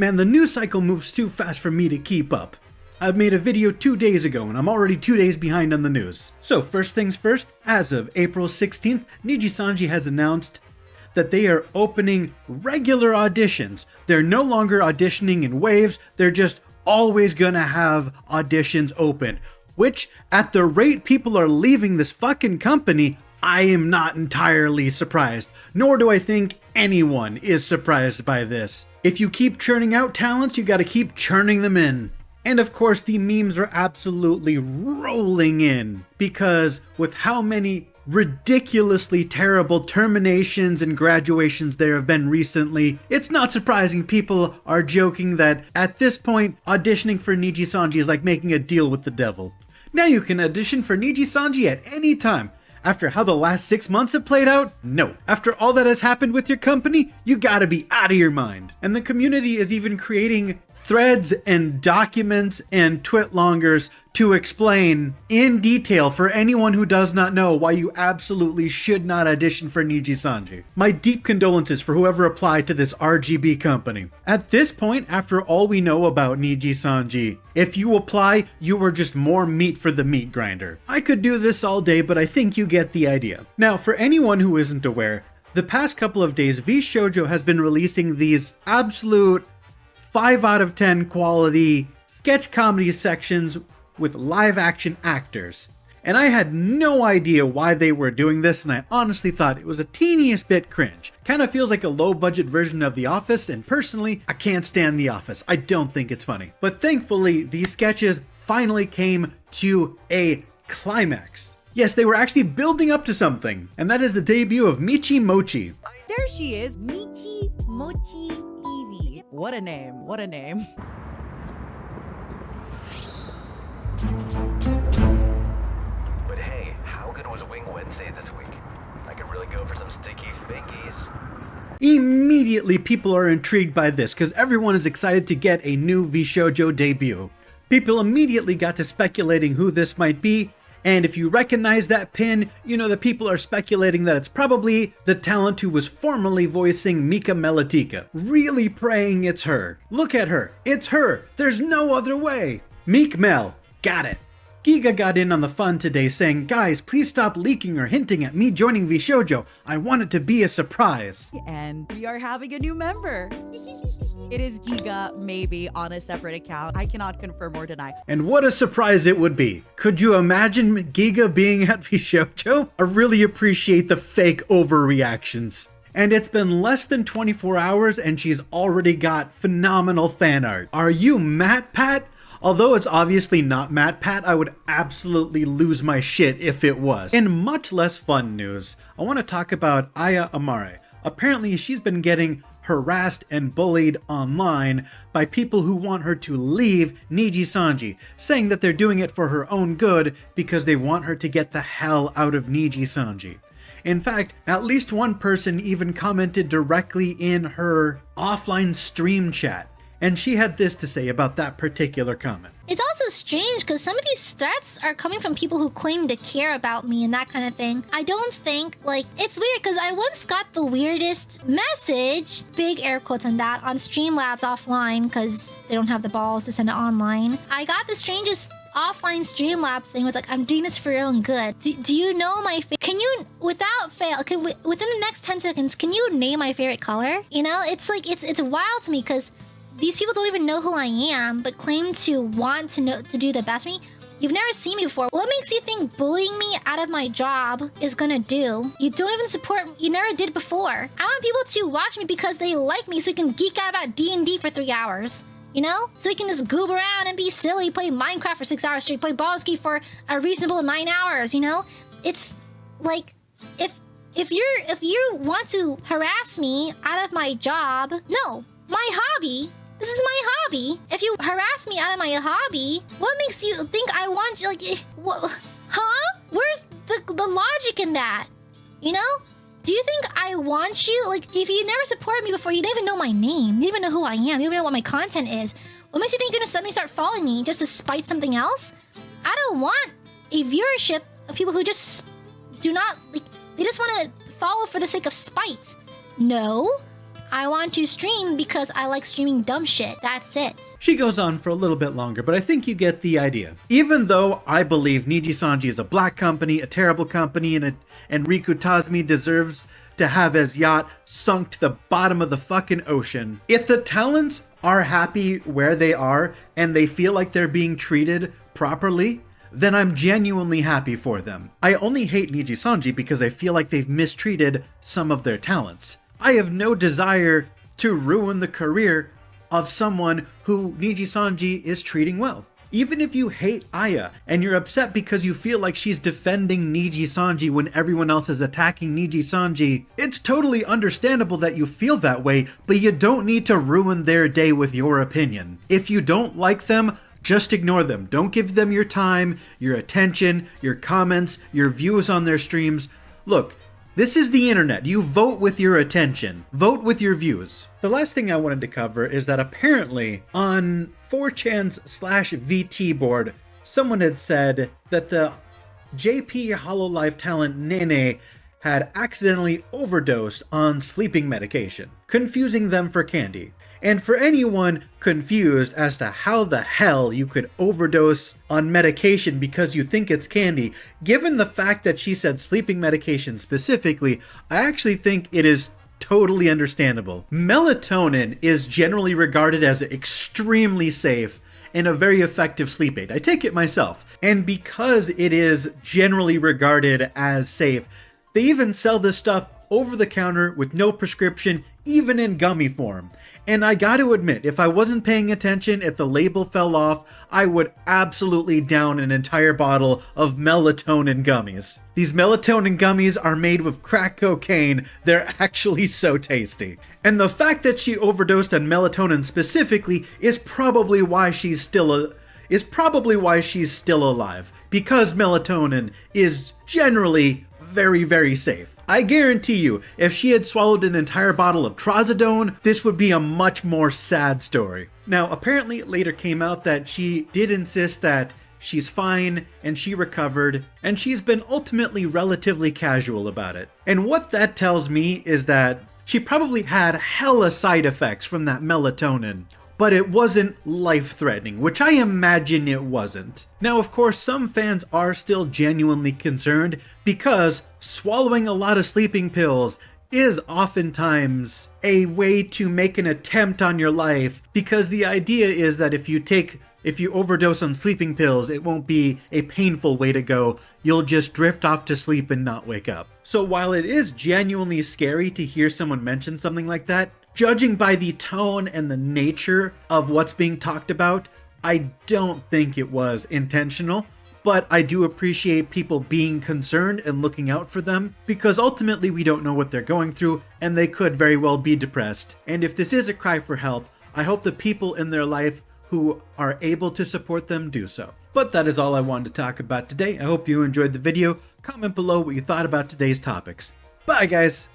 Man, the news cycle moves too fast for me to keep up. I've made a video 2 days ago and I'm already 2 days behind on the news. So first things first, as of April 16th, Nijisanji has announced that they are opening regular auditions. They're no longer auditioning in waves, they're just always gonna have auditions open. Which, at the rate people are leaving this fucking company, I am not entirely surprised. Nor do I think anyone is surprised by this. If you keep churning out talents, you gotta keep churning them in. And of course, the memes are absolutely rolling in, because with how many ridiculously terrible terminations and graduations there have been recently, it's not surprising people are joking that at this point, auditioning for Nijisanji is like making a deal with the devil. Now you can audition for Nijisanji at any time. After how the last 6 months have played out? No. After all that has happened with your company, you gotta be out of your mind. And the community is even creating threads and documents and twitlongers to explain in detail for anyone who does not know why you absolutely should not audition for Nijisanji. My deep condolences for whoever applied to this RGB company. At this point, after all we know about Nijisanji, if you apply, you are just more meat for the meat grinder. I could do this all day, but I think you get the idea. Now, for anyone who isn't aware, the past couple of days, VShojo has been releasing these absolute 5 out of 10 quality sketch comedy sections with live action actors. And I had no idea why they were doing this, and I honestly thought it was a teeniest bit cringe. Kind of feels like a low budget version of The Office, and personally, I can't stand The Office. I don't think it's funny. But thankfully, these sketches finally came to a climax. Yes, they were actually building up to something, and that is the debut of Michi Mochi. There she is, Michi Mochi Evie. What a name, what a name. But hey, how good was Wing Wednesday this week? I could really go for some sticky fingies. Immediately people are intrigued by this because everyone is excited to get a new VShojo debut. People immediately got to speculating who this might be, and if you recognize that pin, you know that people are speculating that it's probably the talent who was formerly voicing Mika Melatika. Really praying it's her. Look at her. It's her. There's no other way. Meek Mel. Got it. Giga got in on the fun today saying, guys, please stop leaking or hinting at me joining VShojo. I want it to be a surprise. And we are having a new member. It is Giga, maybe, on a separate account. I cannot confirm or deny. And what a surprise it would be. Could you imagine Giga being at VShojo? I really appreciate the fake overreactions. And it's been less than 24 hours and she's already got phenomenal fan art. Are you Matt Pat? Although it's obviously not Matt Pat, I would absolutely lose my shit if it was. In much less fun news, I want to talk about Aia Amare. Apparently she's been getting harassed and bullied online by people who want her to leave Nijisanji, saying that they're doing it for her own good because they want her to get the hell out of Nijisanji. In fact, at least one person even commented directly in her offline stream chat. And she had this to say about that particular comment. It's also strange because some of these threats are coming from people who claim to care about me and that kind of thing. I don't think, it's weird because I once got the weirdest message, big air quotes on that, on Streamlabs offline because they don't have the balls to send it online. I got the strangest offline Streamlabs thing. It was like, I'm doing this for your own good. Do you know my can you, without fail, within the next 10 seconds, can you name my favorite color? You know, it's like, it's wild to me because these people don't even know who I am, but claim to want to do the best for me. You've never seen me before. What makes you think bullying me out of my job is gonna do? You don't even support me. You never did before. I want people to watch me because they like me so we can geek out about D&D for 3 hours. You know? So we can just goof around and be silly, play Minecraft for 6 hours straight, play Baldur's Gate for a reasonable 9 hours, you know? It's like, if you want to harass me out of my job, no, my hobby. This is my hobby. If you harass me out of my hobby, what makes you think I want you, what, huh? Where's the logic in that? You know? Do you think I want you? If you never supported me before, you don't even know my name. You don't even know who I am. You don't even know what my content is. What makes you think you're gonna suddenly start following me just to spite something else? I don't want a viewership of people who just do not, they just want to follow for the sake of spite. No. I want to stream because I like streaming dumb shit. That's it. She goes on for a little bit longer, but I think you get the idea. Even though I believe Nijisanji is a black company, a terrible company, and Riku Tazumi deserves to have his yacht sunk to the bottom of the fucking ocean, if the talents are happy where they are and they feel like they're being treated properly, then I'm genuinely happy for them. I only hate Nijisanji because I feel like they've mistreated some of their talents. I have no desire to ruin the career of someone who Nijisanji is treating well. Even if you hate Aya and you're upset because you feel like she's defending Nijisanji when everyone else is attacking Nijisanji, it's totally understandable that you feel that way, but you don't need to ruin their day with your opinion. If you don't like them, just ignore them. Don't give them your time, your attention, your comments, your views on their streams. Look, this is the internet. You vote with your attention. Vote with your views. The last thing I wanted to cover is that apparently on 4chan's /VT board, someone had said that the JP Hololive talent Nene had accidentally overdosed on sleeping medication, confusing them for candy. And for anyone confused as to how the hell you could overdose on medication because you think it's candy, given the fact that she said sleeping medication specifically, I actually think it is totally understandable. Melatonin is generally regarded as extremely safe and a very effective sleep aid. I take it myself. And because it is generally regarded as safe, they even sell this stuff over the counter with no prescription, even in gummy form. And I gotta admit, if I wasn't paying attention, if the label fell off, I would absolutely down an entire bottle of melatonin gummies. These melatonin gummies are made with crack cocaine. They're actually so tasty. And the fact that she overdosed on melatonin specifically is probably why she's still alive. Because melatonin is generally very, very safe. I guarantee you, if she had swallowed an entire bottle of trazodone, this would be a much more sad story. Now, apparently it later came out that she did insist that she's fine and she recovered, and she's been ultimately relatively casual about it. And what that tells me is that she probably had hella side effects from that melatonin, but it wasn't life-threatening, which I imagine it wasn't. Now, of course, some fans are still genuinely concerned because swallowing a lot of sleeping pills is oftentimes a way to make an attempt on your life, because the idea is that if you overdose on sleeping pills, it won't be a painful way to go. You'll just drift off to sleep and not wake up. So while it is genuinely scary to hear someone mention something like that, judging by the tone and the nature of what's being talked about, I don't think it was intentional, but I do appreciate people being concerned and looking out for them, because ultimately we don't know what they're going through, and they could very well be depressed. And if this is a cry for help, I hope the people in their life who are able to support them do so. But that is all I wanted to talk about today. I hope you enjoyed the video. Comment below what you thought about today's topics. Bye, guys!